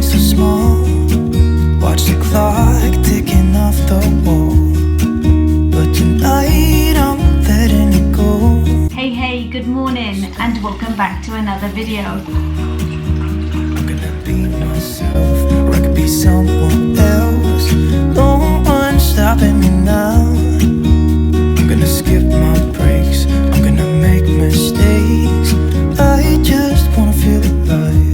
so small. Watch the clock ticking off the wall. But tonight I'm letting it go. Hey, good morning and welcome back to another video. I'm gonna be myself, or I could be someone else. No one's stopping me now. I'm gonna skip my breaks, I'm gonna make mistakes. I just wanna feel alive.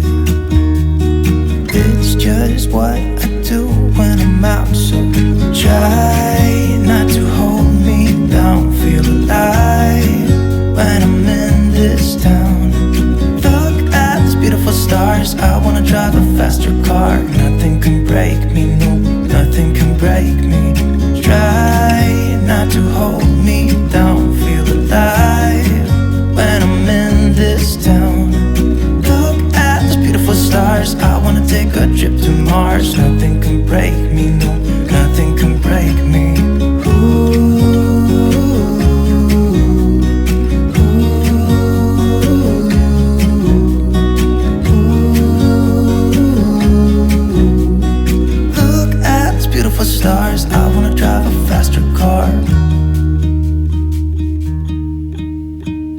It's just what I do when I'm out, so try not to hold me down. Feel alive when I'm in this town. Look at these beautiful stars. I wanna drive a faster car. Nothing can break me, no, nothing can break me. Try not to hold me down. Feel alive when I'm in this town. Look at these beautiful stars. I wanna take a trip to Mars. Nothing can break me, no, nothing can break me. Stars, I wanna drive a faster car.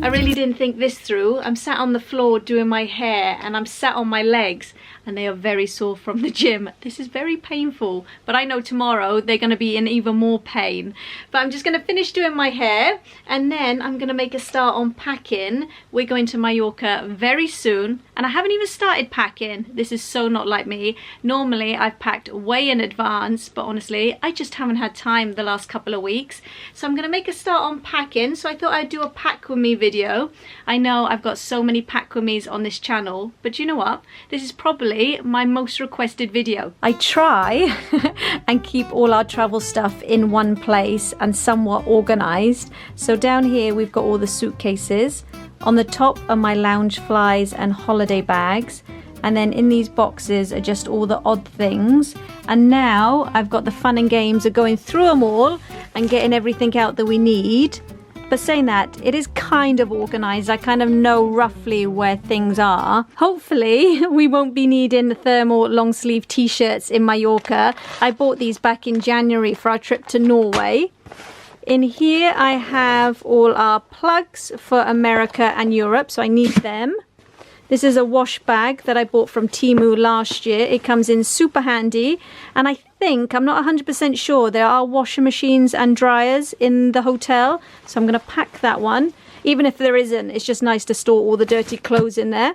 I really didn't think this through. I'm sat on the floor doing my hair and I'm sat on my legs and they are very sore from the gym. This is very painful, but I know tomorrow they're going to be in even more pain. But I'm just going to finish doing my hair and then I'm going to make a start on packing. We're going to Majorca very soon and I haven't even started packing. This is so not like me. Normally I've packed way in advance, but honestly I just haven't had time the last couple of weeks. So I'm going to make a start on packing. So I thought I'd do a pack with me video. I know I've got so many pack with me's on this channel, but you know what? This is probably my most requested video. I try and keep all our travel stuff in one place and somewhat organized. So down here we've got all the suitcases. On the top are my lounge flies and holiday bags. And then in these boxes are just all the odd things. And now I've got the fun and games of going through them all and getting everything out that we need. But saying that, it is kind of organised. I kind of know roughly where things are. Hopefully, we won't be needing the thermal long sleeve t-shirts in Majorca. I bought these back in January for our trip to Norway. In here, I have all our plugs for America and Europe, so I need them. This is a wash bag that I bought from TEMU last year. It comes in super handy. And I think, I'm not 100% sure, there are washing machines and dryers in the hotel. So I'm going to pack that one. Even if there isn't, it's just nice to store all the dirty clothes in there.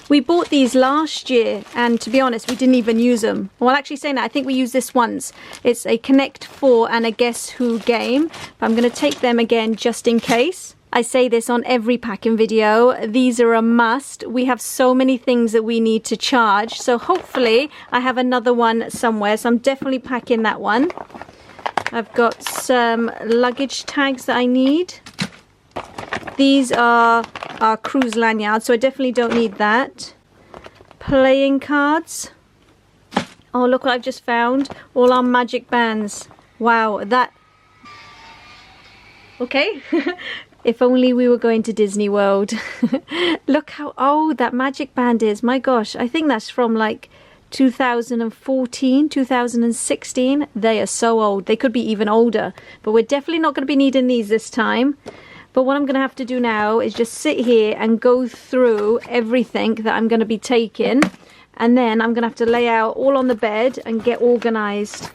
We bought these last year and to be honest, we didn't even use them. Well, actually saying that, I think we used this once. It's a Connect 4 and a Guess Who game. But I'm going to take them again just in case. I say this on every packing video, these are a must. We have so many things that we need to charge. So hopefully I have another one somewhere. So I'm definitely packing that one. I've got some luggage tags that I need. These are our cruise lanyard, so I definitely don't need that. Playing cards. Oh, look what I've just found. All our magic bands. Wow, that... Okay. If only we were going to Disney World. Look how old that magic band is. My gosh, I think that's from like 2014, 2016. They are so old. They could be even older. But we're definitely not going to be needing these this time. But what I'm going to have to do now is just sit here and go through everything that I'm going to be taking. And then I'm going to have to lay out all on the bed and get organised.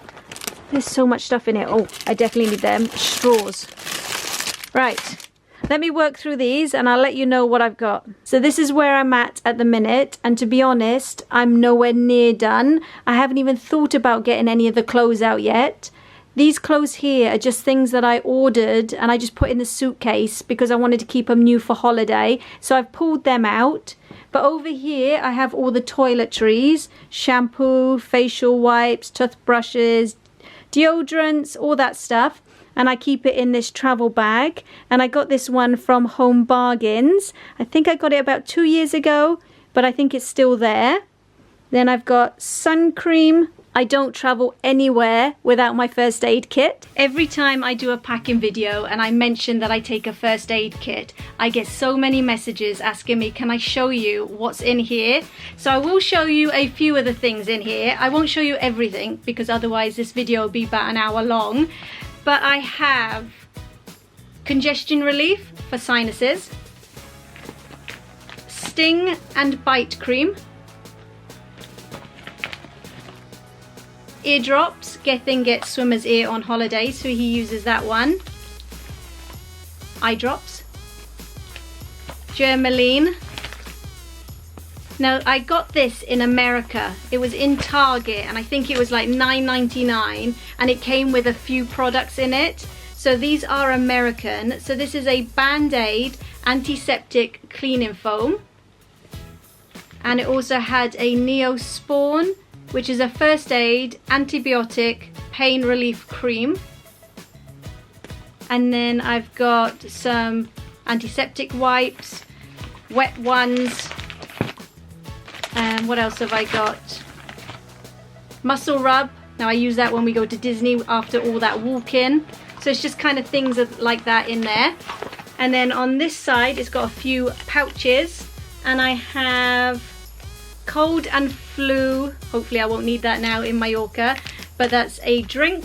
There's so much stuff in it. Oh, I definitely need them. Straws. Right. Let me work through these and I'll let you know what I've got. So this is where I'm at the minute. And to be honest, I'm nowhere near done. I haven't even thought about getting any of the clothes out yet. These clothes here are just things that I ordered and I just put in the suitcase because I wanted to keep them new for holiday. So I've pulled them out. But over here I have all the toiletries, shampoo, facial wipes, toothbrushes, deodorants, all that stuff. And I keep it in this travel bag. And I got this one from Home Bargains. I think I got it about 2 years ago, but I think it's still there. Then I've got sun cream, I don't travel anywhere without my first aid kit. Every time I do a packing video and I mention that I take a first aid kit, I get so many messages asking me, can I show you what's in here? So I will show you a few of the things in here. I won't show you everything because otherwise this video will be about an hour long. But I have congestion relief for sinuses, sting and bite cream, eardrops. Gethin gets swimmer's ear on holiday, so he uses that one. Eye drops, Germaline. Now I got this in America. It was in Target and I think it was like $9.99 and it came with a few products in it. So these are American. So this is a Band-Aid antiseptic cleaning foam. And it also had a Neosporin, which is a first aid antibiotic pain relief cream. And then I've got some antiseptic wipes, wet ones. And what else have I got? Muscle rub. Now I use that when we go to Disney after all that walking. So it's just kind of things like that in there. And then on this side it's got a few pouches. And I have cold and flu, hopefully I won't need that now in Majorca, but that's a drink.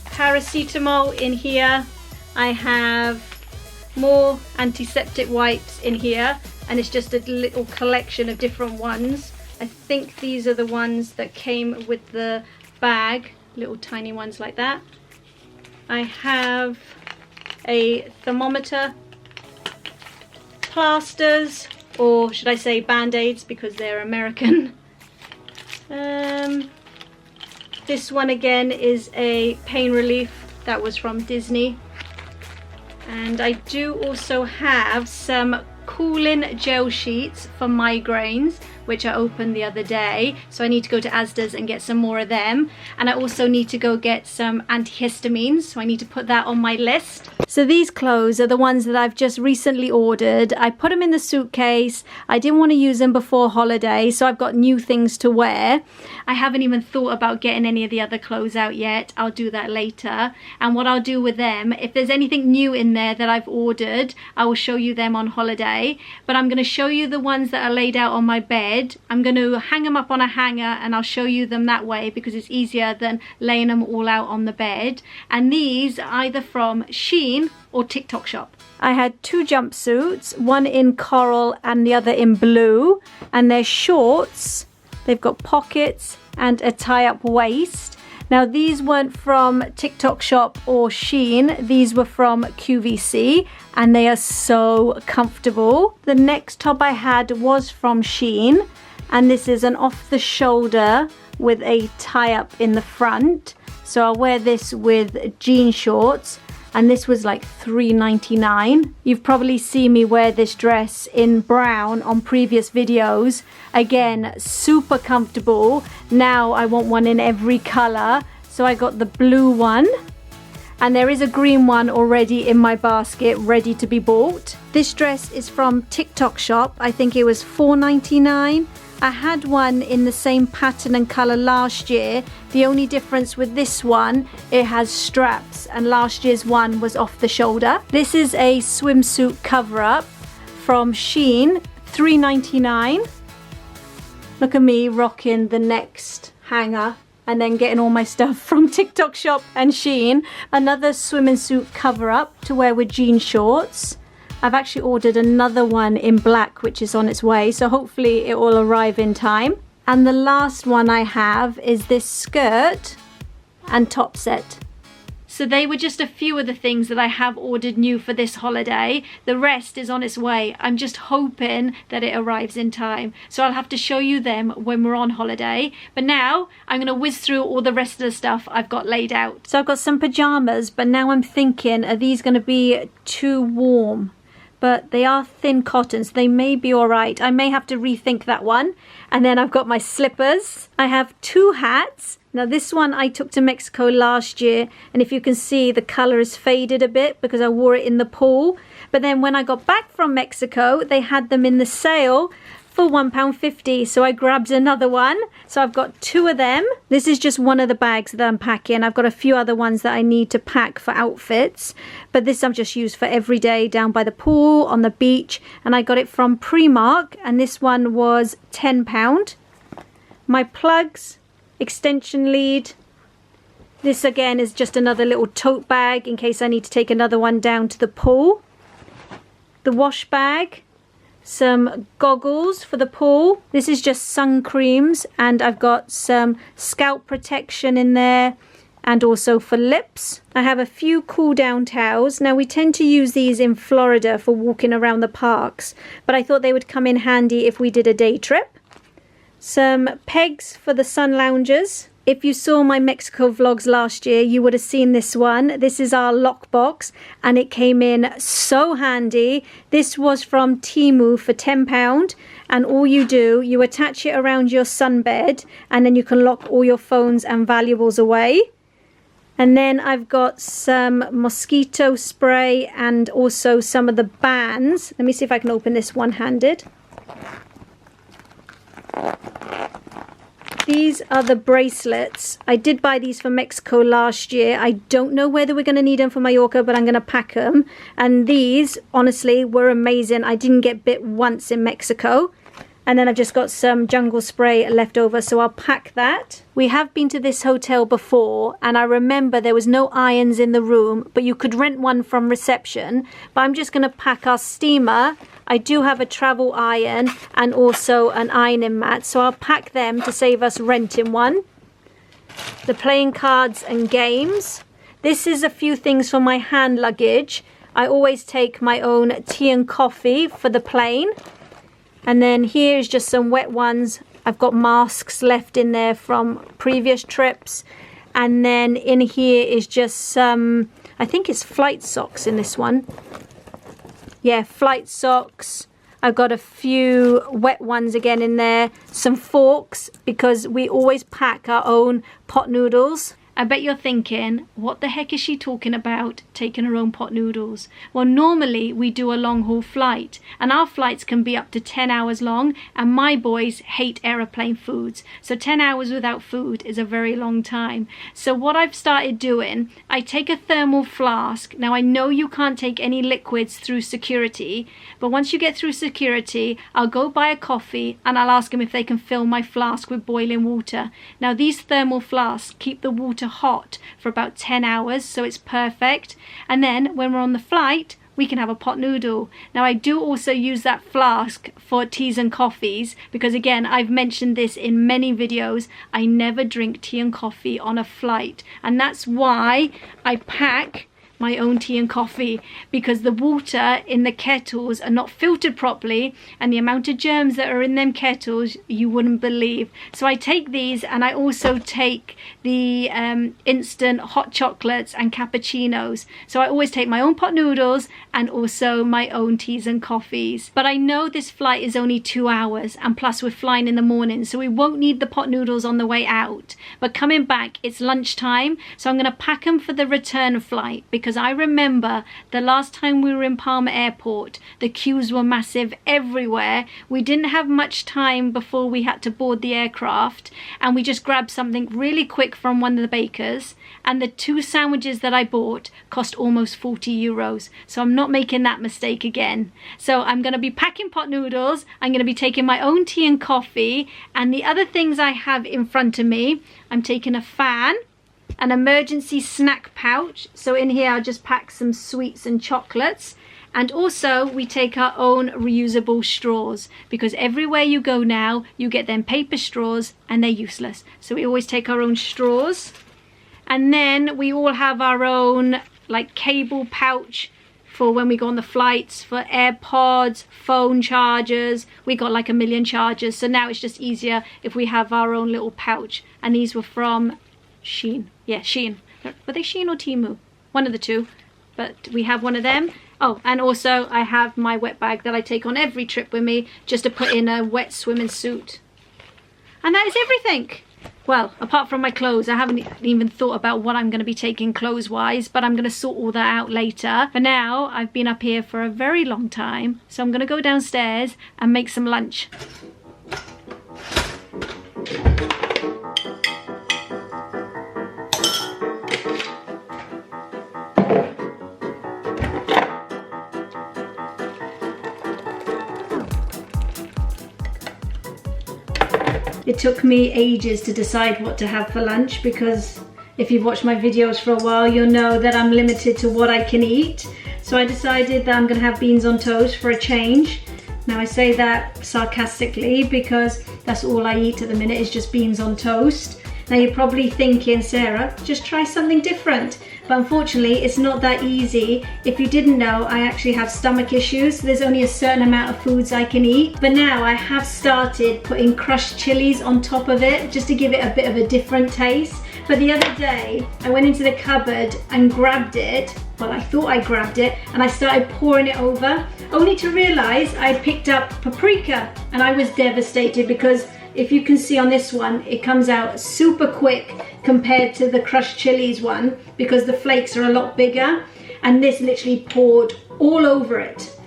Paracetamol in here. I have more antiseptic wipes in here, and it's just a little collection of different ones. I think these are the ones that came with the bag, little tiny ones like that. I have a thermometer, plasters, or should I say Band-Aids because they're American. This one again is a pain relief that was from Disney. And I do also have some cooling gel sheets for migraines, which I opened the other day. So I need to go to Asda's and get some more of them. And I also need to go get some antihistamines, so I need to put that on my list. So these clothes are the ones that I've just recently ordered. I put them in the suitcase. I didn't want to use them before holiday, so I've got new things to wear. I haven't even thought about getting any of the other clothes out yet. I'll do that later. And what I'll do with them, if there's anything new in there that I've ordered, I will show you them on holiday. But I'm going to show you the ones that are laid out on my bed. I'm going to hang them up on a hanger and I'll show you them that way because it's easier than laying them all out on the bed. And these are either from Shein or TikTok Shop. I had two jumpsuits, one in coral and the other in blue, and they're shorts. They've got pockets and a tie-up waist. Now these weren't from TikTok Shop or Shein, these were from QVC and they are so comfortable. The next top I had was from Shein and this is an off the shoulder with a tie-up in the front. So I'll wear this with jean shorts. And this was like $3.99. You've probably seen me wear this dress in brown on previous videos. Again, super comfortable. Now I want one in every color. So I got the blue one. And there is a green one already in my basket ready to be bought. This dress is from TikTok Shop. I think it was $4.99. I had one in the same pattern and color last year. The only difference with this one, it has straps, and last year's one was off the shoulder. This is a swimsuit cover-up from Shein, $3.99. Look at me rocking the next hanger and then getting all my stuff from TikTok Shop and Shein. Another swimming suit cover-up to wear with jean shorts. I've actually ordered another one in black, which is on its way, so hopefully it will arrive in time. And the last one I have is this skirt and top set. So they were just a few of the things that I have ordered new for this holiday. The rest is on its way. I'm just hoping that it arrives in time. So I'll have to show you them when we're on holiday. But now I'm going to whiz through all the rest of the stuff I've got laid out. So I've got some pajamas, but now I'm thinking, are these going to be too warm? But they are thin cotton, so they may be all right. I may have to rethink that one. And then I've got my slippers. I have two hats. Now this one I took to Mexico last year, and if you can see, the color is faded a bit because I wore it in the pool. But then when I got back from Mexico, they had them in the sale for £1.50, so I grabbed another one. So I've got 2 of them. This is just one of the bags that I'm packing. I've got a few other ones that I need to pack for outfits, but this I've just used for every day down by the pool, on the beach, and I got it from Primark, and this one was £10. My plugs, extension lead. This again is just another little tote bag in case I need to take another one down to the pool. The wash bag, some goggles for the pool. This is just sun creams, and I've got some scalp protection in there, and also for lips. I have a few cool down towels. Now we tend to use these in Florida for walking around the parks, but I thought they would come in handy if we did a day trip. Some pegs for the sun loungers. If you saw my Mexico vlogs last year, you would have seen this one. This is our lockbox, and it came in so handy. This was from TEMU for £10, and all you do, you attach it around your sunbed, and then you can lock all your phones and valuables away. And then I've got some mosquito spray and also some of the bands. Let me see if I can open this one-handed. These are the bracelets. I did buy these for Mexico last year. I don't know whether we're going to need them for Majorca, but I'm going to pack them. And these, honestly, were amazing. I didn't get bit once in Mexico. And then I've just got some jungle spray left over, so I'll pack that. We have been to this hotel before, and I remember there was no irons in the room, but you could rent one from reception. But I'm just going to pack our steamer. I do have a travel iron and also an ironing mat, so I'll pack them to save us renting one. The playing cards and games. This is a few things for my hand luggage. I always take my own tea and coffee for the plane. And then here's just some wet ones. I've got masks left in there from previous trips. And then in here is just some, I think it's flight socks in this one. Yeah, flight socks. I've got a few wet ones again in there. Some forks, because we always pack our own pot noodles. I bet you're thinking, what the heck is she talking about, taking her own pot noodles? Well, normally we do a long haul flight, and our flights can be up to 10 hours long, and my boys hate aeroplane foods. So 10 hours without food is a very long time. So what I've started doing, I take a thermal flask. Now I know you can't take any liquids through security, but once you get through security, I'll go buy a coffee and I'll ask them if they can fill my flask with boiling water. Now these thermal flasks keep the water hot for about 10 hours, so it's perfect. And then when we're on the flight, we can have a pot noodle. Now I do also use that flask for teas and coffees, because again, I've mentioned this in many videos, I never drink tea and coffee on a flight, and that's why I pack my own tea and coffee, because the water in the kettles are not filtered properly, and the amount of germs that are in them kettles you wouldn't believe. So I take these, and I also take the instant hot chocolates and cappuccinos. So I always take my own pot noodles and also my own teas and coffees. But I know this flight is only 2 hours, and plus we're flying in the morning, so we won't need the pot noodles on the way out. But coming back, it's lunchtime, so I'm going to pack them for the return flight, because I remember the last time we were in Palma Airport, the queues were massive everywhere. We didn't have much time before we had to board the aircraft, and we just grabbed something really quick from one of the bakers, and the 2 sandwiches that I bought cost almost 40 euros. So I'm not making that mistake again. So I'm going to be packing pot noodles, I'm going to be taking my own tea and coffee, and the other things I have in front of me, I'm taking a fan, an emergency snack pouch, so in here I'll just pack some sweets and chocolates, and also we take our own reusable straws, because everywhere you go now you get them paper straws and they're useless, so we always take our own straws. And then we all have our own like cable pouch for when we go on the flights, for AirPods, phone chargers. We got like a million chargers, so now it's just easier if we have our own little pouch. And these were from Shein. Yeah, Shein. Were they Shein or TEMU? One of the two. But we have one of them. Oh, and also I have my wet bag that I take on every trip with me, just to put in a wet swimming suit. And that is everything. well, apart from my clothes, I haven't even thought about what I'm going to be taking clothes-wise, but I'm going to sort all that out later. For now, I've been up here for a very long time, so I'm going to go downstairs and make some lunch. It took me ages to decide what to have for lunch, because if you've watched my videos for a while, you'll know that I'm limited to what I can eat. So I decided that I'm gonna have beans on toast for a change. Now I say that sarcastically because that's all I eat at the minute is just beans on toast. Now you're probably thinking, Sarah, just try something different. But unfortunately, it's not that easy. If you didn't know, I actually have stomach issues. So there's only a certain amount of foods I can eat. But now I have started putting crushed chilies on top of it, just to give it a bit of a different taste. But the other day, I went into the cupboard and grabbed it. Well, I thought I grabbed it, and I started pouring it over, only to realize I'd picked up paprika, and I was devastated because if you can see on this one, it comes out super quick compared to the crushed chilies one, because the flakes are a lot bigger, and this literally poured all over it.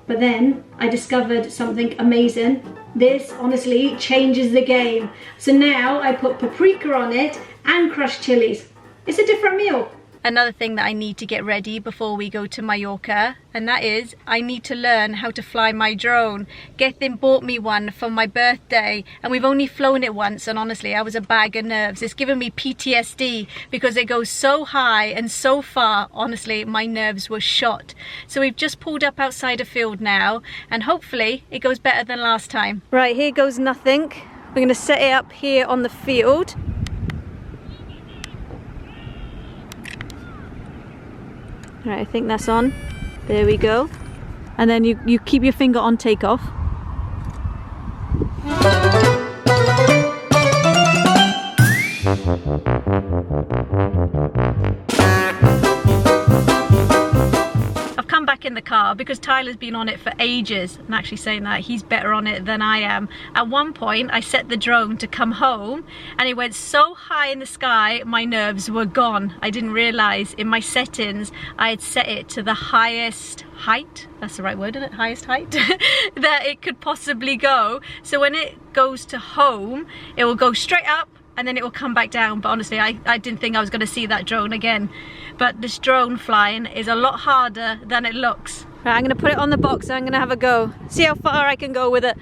But then I discovered something amazing. This honestly changes the game. So now I put paprika on it and crushed chilies. It's a different meal. Another thing that I need to get ready before we go to Majorca, and that is I need to learn how to fly my drone. Gethin bought me one for my birthday, and we've only flown it once, and honestly I was a bag of nerves. It's given me PTSD because it goes so high and so far. Honestly, my nerves were shot. So we've just pulled up outside a field now, and hopefully it goes better than last time. Right, here goes nothing. We're going to set it up here on the field. Right, I think that's on. There we go. And then you keep your finger on takeoff. I've come back in the car because Tyler's been on it for ages. I'm actually saying that he's better on it than I am. At one point I set the drone to come home and it went so high in the sky my nerves were gone. I didn't realize in my settings I had set it to the highest height, that's the right word, isn't it? Highest height that it could possibly go. So when it goes to home, it will go straight up and then it will come back down. But honestly, I didn't think I was going to see that drone again. But this drone flying is a lot harder than it looks. Right, I'm going to put it on the box and I'm going to have a go. See how far I can go with it.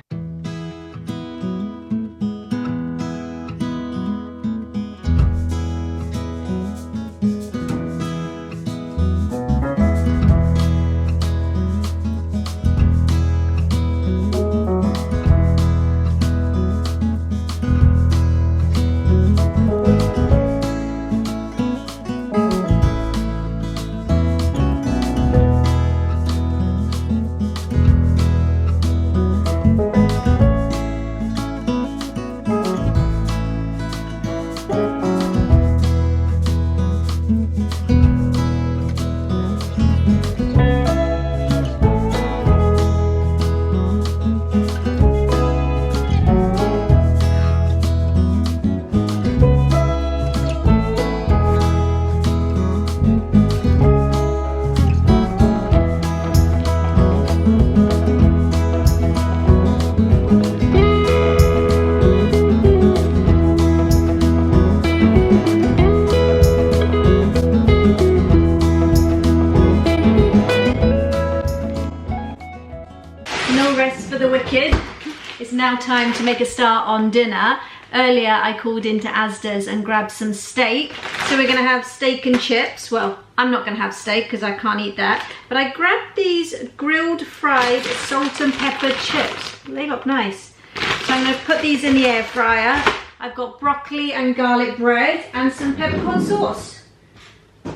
It's now time to make a start on dinner. Earlier I called into Asda's and grabbed some steak. So we're gonna have steak and chips. Well, I'm not gonna have steak because I can't eat that. But I grabbed these grilled fried salt and pepper chips. They look nice. So I'm gonna put these in the air fryer. I've got broccoli and garlic bread and some peppercorn sauce.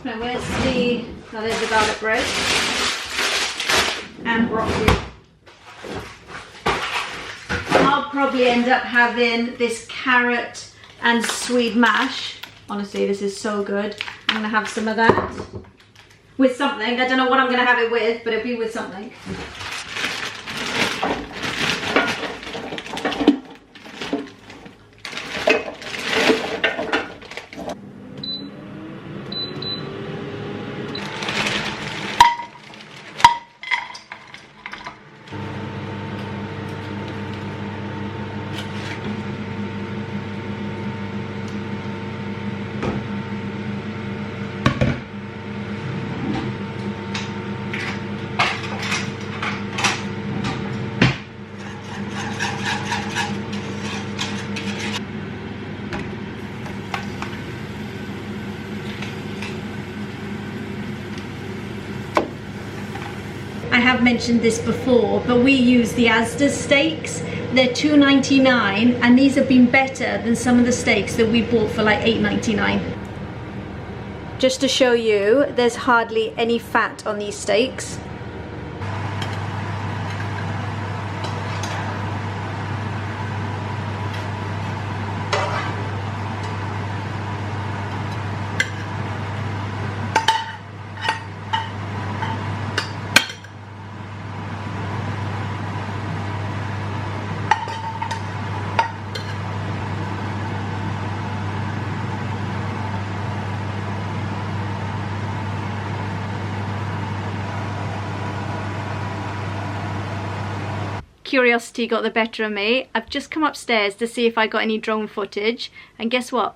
Now where's the, oh there's the garlic bread and broccoli. I'll probably end up having this carrot and sweet mash. Honestly, this is so good. I'm gonna have some of that with something. I don't know what I'm gonna have it with, but it'll be with something. have mentioned this before, but we use the Asda steaks. They're $2.99, and these have been better than some of the steaks that we bought for like $8.99. Just to show you, there's hardly any fat on these steaks. Curiosity got the better of me. I've just come upstairs to see if I got any drone footage, and guess what?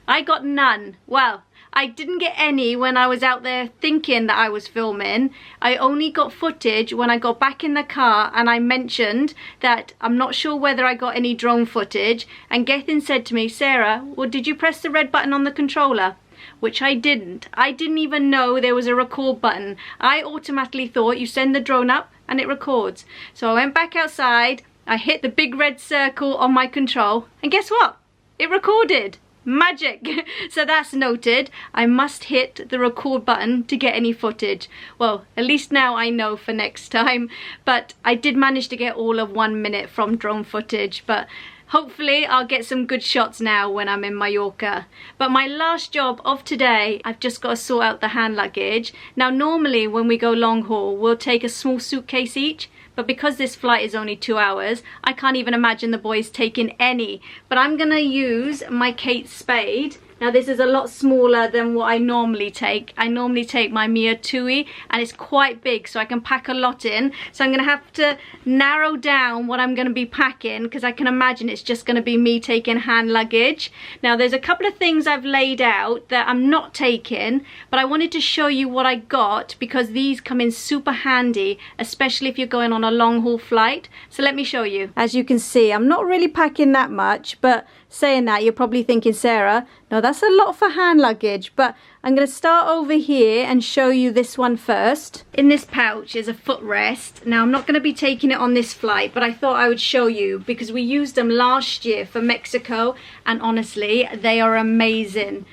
I got none. Well, I didn't get any when I was out there thinking that I was filming. I only got footage when I got back in the car and I mentioned that I'm not sure whether I got any drone footage, and Gethin said to me, Sarah, well, did you press the red button on the controller? Which I didn't. I didn't even know there was a record button. I automatically thought you send the drone up and it records. So I went back outside, I hit the big red circle on my control, and guess what? It recorded. Magic. So that's noted. I must hit the record button to get any footage. Well, at least now I know for next time. But I did manage to get all of 1 minute from drone footage, but hopefully I'll get some good shots now when I'm in Majorca. But my last job of today, I've just got to sort out the hand luggage. Now normally when we go long haul, we'll take a small suitcase each. But because this flight is only 2 hours, I can't even imagine the boys taking any. But I'm gonna use my Kate Spade. Now this is a lot smaller than what I normally take. I normally take my Mia Tui, and it's quite big, so I can pack a lot in. So I'm gonna have to narrow down what I'm gonna be packing, because I can imagine it's just gonna be me taking hand luggage. Now there's a couple of things I've laid out that I'm not taking, but I wanted to show you what I got, because these come in super handy, especially if you're going on a long haul flight. So let me show you. As you can see, I'm not really packing that much, but saying that, you're probably thinking, Sarah, no, that's a lot for hand luggage. But I'm going to start over here and show you this one first. In this pouch is a footrest. Now I'm not going to be taking it on this flight, but I thought I would show you because we used them last year for Mexico, and honestly they are amazing.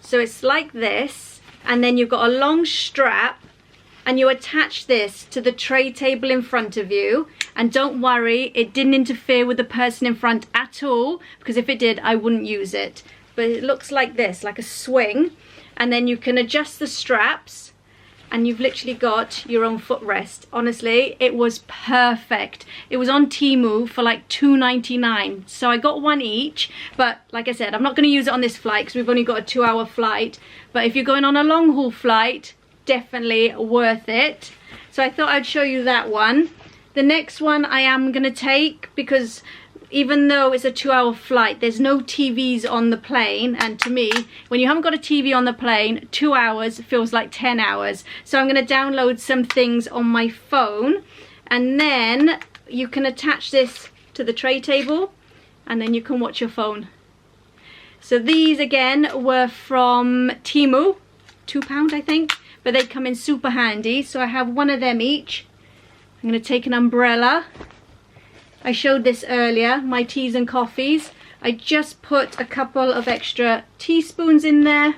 So it's like this, and then you've got a long strap, and you attach this to the tray table in front of you. And don't worry, it didn't interfere with the person in front at all, because if it did, I wouldn't use it. But it looks like this, like a swing. And then you can adjust the straps, and you've literally got your own footrest. Honestly, it was perfect. It was on TEMU for like $2.99. So I got one each, but like I said, I'm not gonna use it on this flight because we've only got a 2-hour flight. But if you're going on a long haul flight, definitely worth it. So I thought I'd show you that one. The next one I am gonna take, because even though it's a 2-hour flight, there's no TVs on the plane, and to me, when you haven't got a TV on the plane, 2 hours feels like 10 hours. So I'm gonna download some things on my phone, and then you can attach this to the tray table, and then you can watch your phone. So these again were from TEMU, £2 I think, but they come in super handy. So I have one of them each. I'm going to take an umbrella. I showed this earlier, my teas and coffees. I just put a couple of extra teaspoons in there.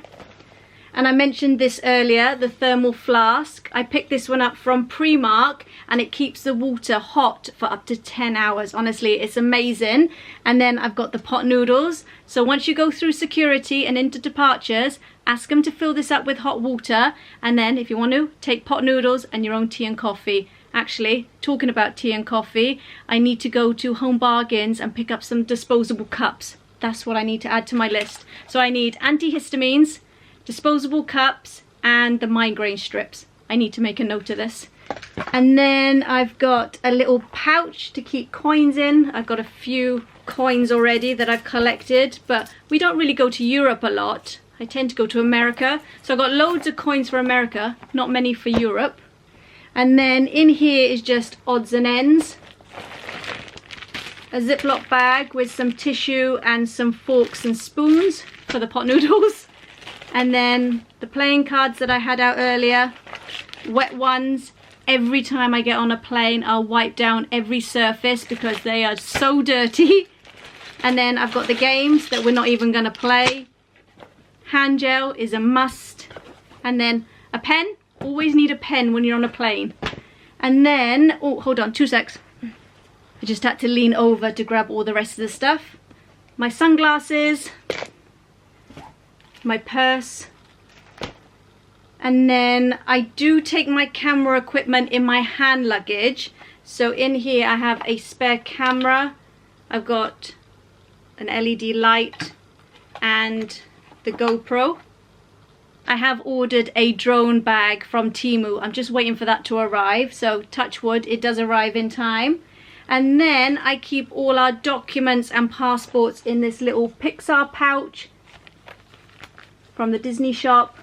And I mentioned this earlier, the thermal flask. I picked this one up from Primark, and it keeps the water hot for up to 10 hours. Honestly, it's amazing. And then I've got the pot noodles. So once you go through security and into departures, ask them to fill this up with hot water. And then if you want to, take pot noodles and your own tea and coffee. Actually, talking about tea and coffee, I need to go to Home Bargains and pick up some disposable cups. That's what I need to add to my list. So I need antihistamines, disposable cups, and the migraine strips. I need to make a note of this. And then I've got a little pouch to keep coins in. I've got a few coins already that I've collected, but we don't really go to Europe a lot. I tend to go to America. So I've got loads of coins for America, not many for Europe. And then in here is just odds and ends. A Ziploc bag with some tissue and some forks and spoons for the pot noodles. And then the playing cards that I had out earlier, wet ones, every time I get on a plane, I'll wipe down every surface because they are so dirty. And then I've got the games that we're not even going to play. Hand gel is a must. And then a pen. Always need a pen when you're on a plane. And then, oh, hold on, 2 secs. I just had to lean over to grab all the rest of the stuff. My sunglasses. My purse. And then I do take my camera equipment in my hand luggage. So in here I have a spare camera. I've got an LED light and the GoPro. I have ordered a drone bag from TEMU. I'm just waiting for that to arrive. So touch wood, it does arrive in time. And then I keep all our documents and passports in this little Pixar pouch from the Disney shop.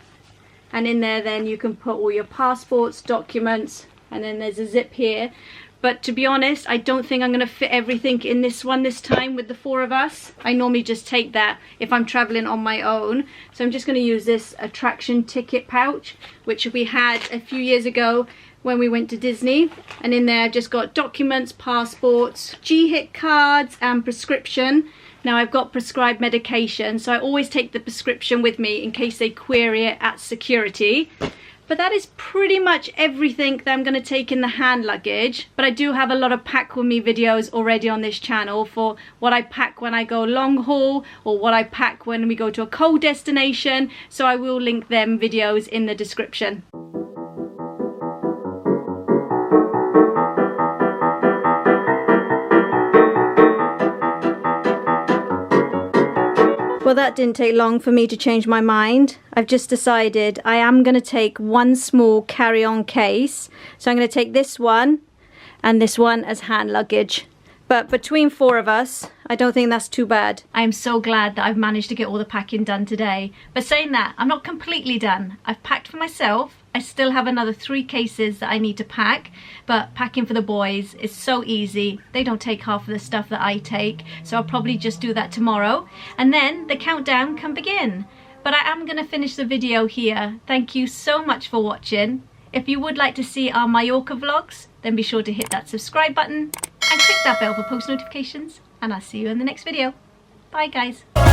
And in there then you can put all your passports, documents, and then there's a zip here. But to be honest, I don't think I'm going to fit everything in this one this time with the 4 of us. I normally just take that if I'm traveling on my own. So I'm just going to use this attraction ticket pouch, which we had a few years ago when we went to Disney. And in there I've just got documents, passports, G-Hit cards and prescription. Now I've got prescribed medication, so I always take the prescription with me in case they query it at security. But that is pretty much everything that I'm going to take in the hand luggage. But I do have a lot of pack with me videos already on this channel for what I pack when I go long haul or what I pack when we go to a cold destination. So I will link them videos in the description. Well, that didn't take long for me to change my mind. I've just decided I am going to take one small carry-on case. So I'm going to take this one and this one as hand luggage. But between 4 of us, I don't think that's too bad. I'm so glad that I've managed to get all the packing done today. But saying that, I'm not completely done. I've packed for myself. I still have another 3 cases that I need to pack. But packing for the boys is so easy. They don't take half of the stuff that I take. So I'll probably just do that tomorrow. And then the countdown can begin. But I am going to finish the video here. Thank you so much for watching. If you would like to see our Majorca vlogs, then be sure to hit that subscribe button and click that bell for post notifications, and I'll see you in the next video. Bye guys.